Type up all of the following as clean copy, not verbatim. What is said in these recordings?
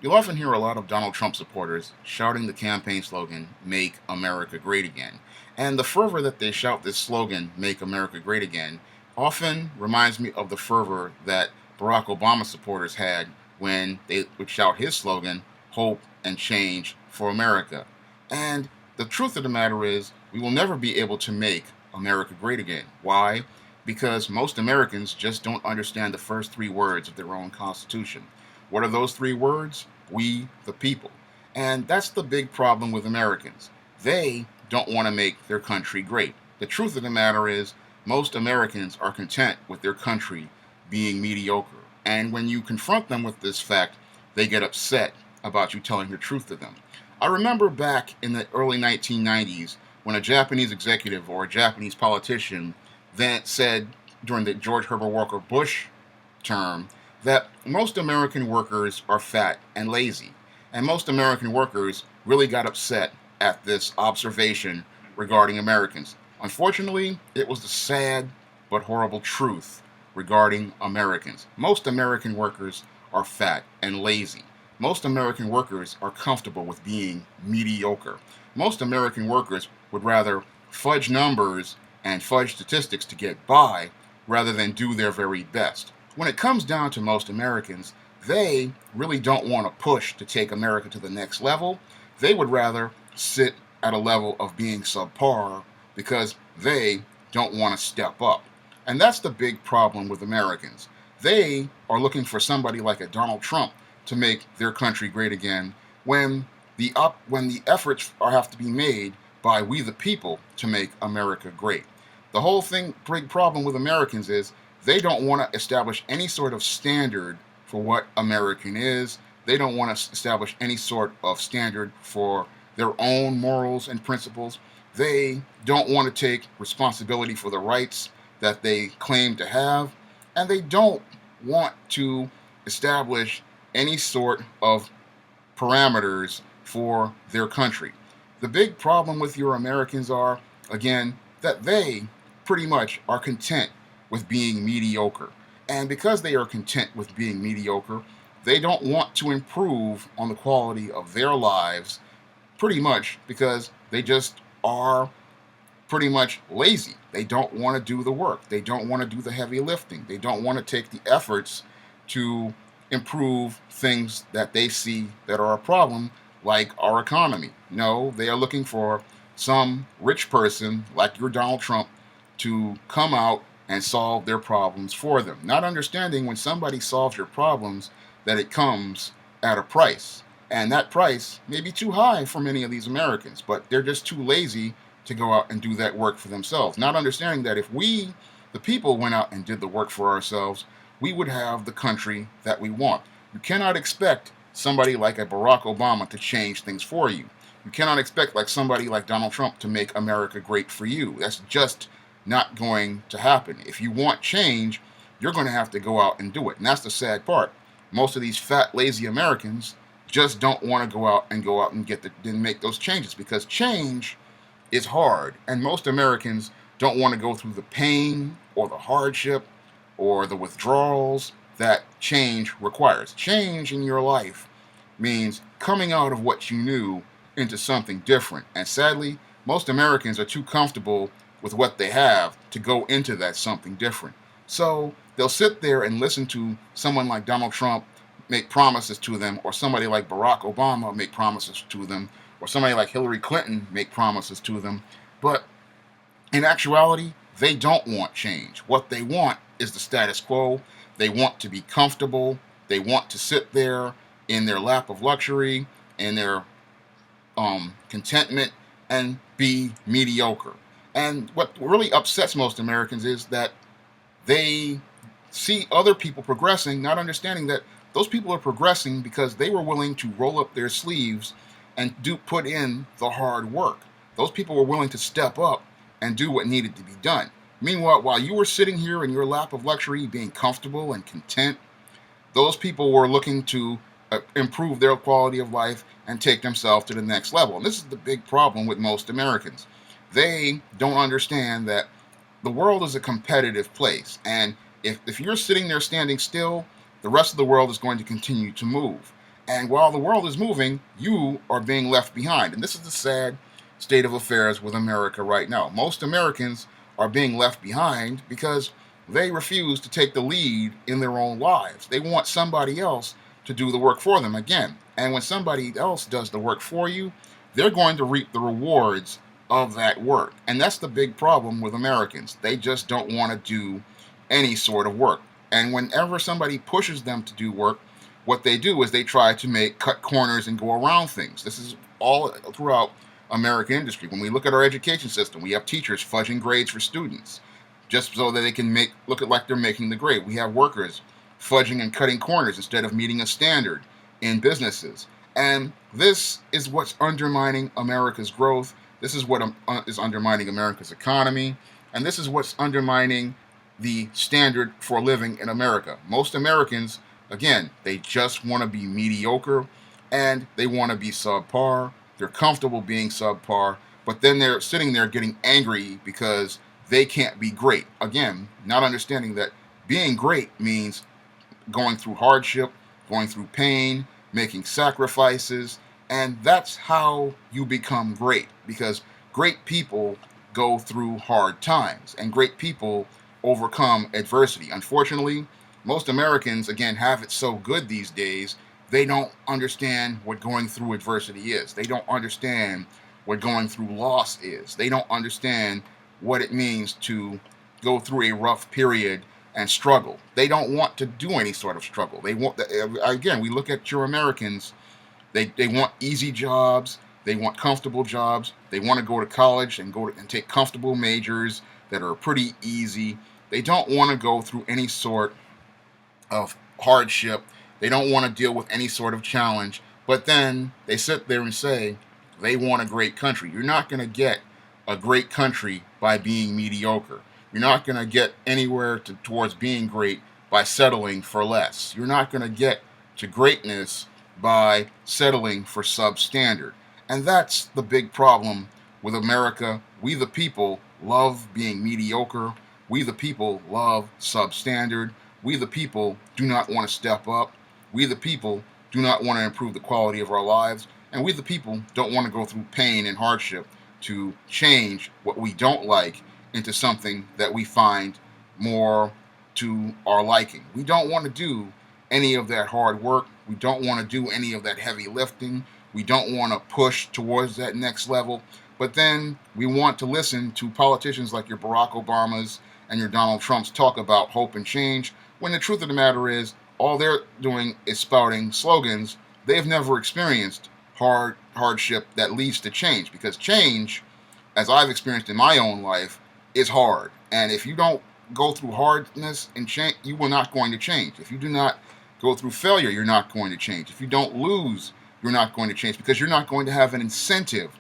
You'll often hear a lot of Donald Trump supporters shouting the campaign slogan, Make America Great Again. And the fervor that they shout this slogan, Make America Great Again, often reminds me of the fervor that Barack Obama supporters had when they would shout his slogan, Hope and Change for America. And the truth of the matter is, we will never be able to make America great again. Why? Because most Americans just don't understand the first three words of their own Constitution. What are those three words? We, the people. And that's the big problem with Americans. They don't want to make their country great. The truth of the matter is, most Americans are content with their country being mediocre. And when you confront them with this fact, they get upset about you telling the truth to them. I remember back in the early 1990s when a Japanese executive or a Japanese politician then said during the George Herbert Walker Bush term that most American workers are fat and lazy. And most American workers really got upset at this observation regarding Americans. Unfortunately, it was the sad but horrible truth regarding Americans. Most American workers are fat and lazy. Most American workers are comfortable with being mediocre. Most American workers would rather fudge numbers and fudge statistics to get by rather than do their very best. When it comes down to most Americans, they really don't want to push to take America to the next level. They would rather sit at a level of being subpar because they don't want to step up. And that's the big problem with Americans. They are looking for somebody like a Donald Trump to make their country great again when the efforts have to be made by we the people to make America great. The whole big problem with Americans is they don't want to establish any sort of standard for what American is. They don't want to establish any sort of standard for their own morals and principles. They don't want to take responsibility for the rights that they claim to have. And they don't want to establish any sort of parameters for their country. The big problem with your Americans are, again, that they pretty much are content with being mediocre. And because they are content with being mediocre, they don't want to improve on the quality of their lives pretty much because they just are pretty much lazy. They don't want to do the work. They don't want to do the heavy lifting. They don't want to take the efforts to improve things that they see that are a problem, like our economy. No, they are looking for some rich person like your Donald Trump to come out and solve their problems for them. Not understanding when somebody solves your problems that it comes at a price. And that price may be too high for many of these Americans, but they're just too lazy to go out and do that work for themselves. Not understanding that if we, the people, went out and did the work for ourselves, we would have the country that we want. You cannot expect somebody like a Barack Obama to change things for you. You cannot expect like somebody like Donald Trump to make America great for you. That's just not going to happen. If you want change, you're going to have to go out and do it. And that's the sad part. Most of these fat, lazy Americans just don't want to go out and make those changes because change is hard. And most Americans don't want to go through the pain or the hardship or the withdrawals that change requires. Change in your life means coming out of what you knew into something different. And sadly, most Americans are too comfortable with what they have to go into that something different. So they'll sit there and listen to someone like Donald Trump make promises to them, or somebody like Barack Obama make promises to them, or somebody like Hillary Clinton make promises to them. But in actuality, they don't want change. What they want is the status quo. They want to be comfortable. They want to sit there in their lap of luxury, in their contentment, and be mediocre. And what really upsets most Americans is that they see other people progressing, not understanding that those people are progressing because they were willing to roll up their sleeves and put in the hard work. Those people were willing to step up and do what needed to be done. Meanwhile, while you were sitting here in your lap of luxury, being comfortable and content, those people were looking to improve their quality of life and take themselves to the next level. And this is the big problem with most Americans. They don't understand that the world is a competitive place. And if you're sitting there standing still, the rest of the world is going to continue to move. And while the world is moving, you are being left behind. And this is the sad state of affairs with America right now. Most Americans are being left behind because they refuse to take the lead in their own lives. They want somebody else to do the work for them again. And when somebody else does the work for you, they're going to reap the rewards of that work. And that's the big problem with Americans. They just don't want to do any sort of work. And whenever somebody pushes them to do work, what they do is they try to cut corners and go around things. This is all throughout American industry. When we look at our education system, we have teachers fudging grades for students just so that they can look like they're making the grade. We have workers fudging and cutting corners instead of meeting a standard in businesses. And this is what's undermining America's growth. This is what is undermining America's economy. And this is what's undermining the standard for living in America. Most Americans, again, they just want to be mediocre and they want to be subpar. They're comfortable being subpar, but then they're sitting there getting angry because they can't be great. Again, not understanding that being great means going through hardship, going through pain, making sacrifices, and that's how you become great, because great people go through hard times and great people overcome adversity. Unfortunately, most Americans, again, have it so good these days, they don't understand what going through adversity is. They don't understand what going through loss is. They don't understand what it means to go through a rough period and struggle. They don't want to do any sort of struggle. They want, again, we look at your Americans, they want easy jobs, they want comfortable jobs, they want to go to college and and take comfortable majors that are pretty easy. They don't want to go through any sort of hardship. They don't want to deal with any sort of challenge. But then they sit there and say they want a great country. You're not going to get a great country by being mediocre. You're not going to get anywhere towards being great by settling for less. You're not going to get to greatness by settling for substandard. And that's the big problem with America. We the people love being mediocre. We the people love substandard. We the people do not want to step up. We the people do not want to improve the quality of our lives. And we the people don't want to go through pain and hardship to change what we don't like into something that we find more to our liking. We don't want to do any of that hard work. We don't want to do any of that heavy lifting. We don't want to push towards that next level. But then we want to listen to politicians like your Barack Obamas and your Donald Trumps talk about hope and change, when the truth of the matter is all they're doing is spouting slogans. They've never experienced hardship that leads to change, because change, as I've experienced in my own life, is hard. And if you don't go through hardness and change, you are not going to change. If you do not go through failure, you're not going to change. If you don't lose, you're not going to change, because you're not going to have an incentive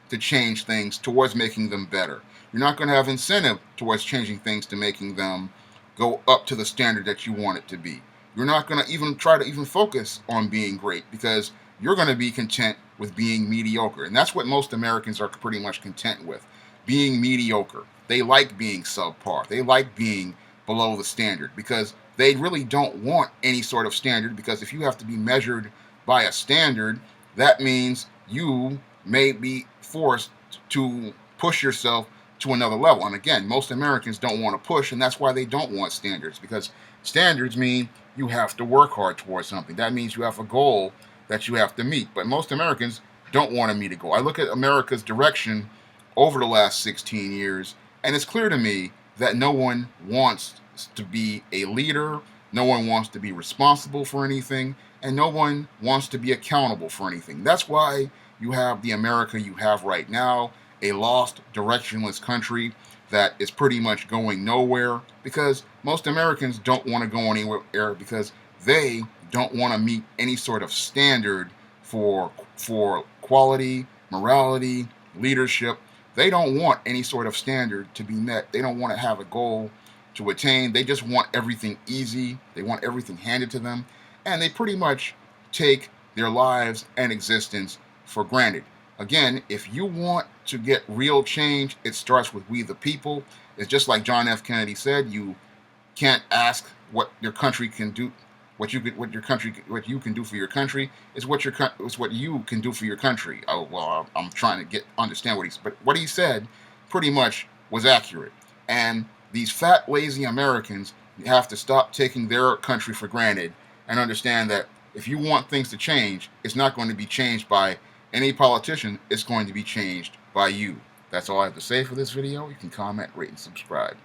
to change things towards making them better. You're not going to have incentive towards changing things to making them go up to the standard that you want it to be. You're not going to even try to even focus on being great, because you're going to be content with being mediocre. And that's what most Americans are pretty much content with, being mediocre. They like being subpar. They like being below the standard, because they really don't want any sort of standard, because if you have to be measured by a standard, that means you may be forced to push yourself to another level. And again, most Americans don't want to push, and that's why they don't want standards, because standards mean you have to work hard towards something. That means you have a goal that you have to meet. But most Americans don't want to meet a goal. I look at America's direction over the last 16 years, and it's clear to me that no one wants to be a leader, no one wants to be responsible for anything, and no one wants to be accountable for anything. That's why you have the America you have right now, a lost, directionless country that is pretty much going nowhere, because most Americans don't want to go anywhere, because they don't want to meet any sort of standard for quality, morality, leadership. They don't want any sort of standard to be met. They don't want to have a goal to attain. They just want everything easy. They want everything handed to them. And they pretty much take their lives and existence for granted. Again, if you want to get real change, it starts with we the people. It's just like John F. Kennedy said, you can't ask what your country can do. what your country, what you can do for your country is what you can do for your country. Oh well, I'm trying to understand what he said pretty much was accurate. And these fat, lazy Americans have to stop taking their country for granted and understand that if you want things to change, it's not going to be changed by any politician. It's going to be changed by you. That's all I have to say for this video. You can comment, rate, and subscribe.